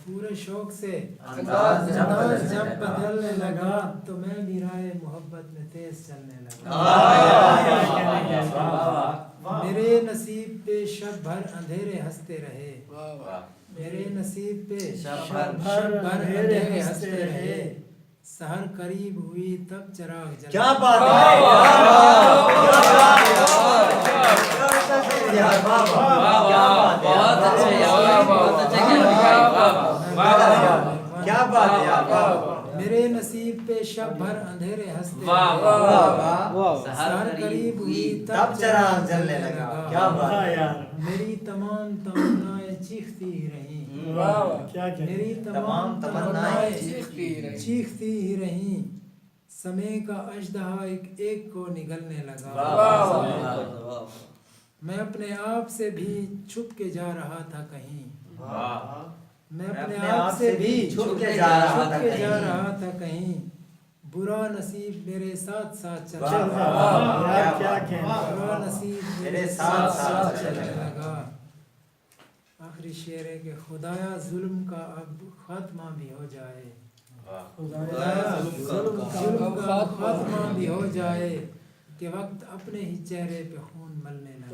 پورے شوق سے انداز جب بدلنے لگا تو میں بھی رائے محبت میں تیز چلنے لگا. میرے نصیب پہ شب بھر اندھیرے ہنستے رہے, میرے نصیب پہ شب بھر اندھیرے ہنستے رہے, سحر قریب ہوئی تب چراغ جلا. کیا بات ہے, بہت اچھے یار, بہت اچھے کیا بات ہے یار. میرے نصیب پہ شب بھر اندھیرے ہنستے رہے, سحر قریب ہوئی تب چراغ جلنے لگا. کیا بات ہے یار. میری تمام تمنائیں چیختی ہی رہیں, میری تمام تمنائیں چیختی ہی رہیں, سمے کا اژدہا ایک ایک کو نگلنے لگا. میں اپنے آپ سے بھی چھپ کے جا رہا تھا کہیں, میں اپنے آپ سے بھی چھپ کے جا رہا تھا کہیں, برا نصیب میرے ساتھ ساتھ چل برا نصیب میرے ساتھ ساتھ چلنے لگا. آخری شعر ہے کہ خدایا ظلم کا اب خاتمہ بھی ہو جائے, خدایا ظلم کا خاتمہ بھی ہو جائے, کہ وقت اپنے ہی چہرے پہ خون ملنے لگا.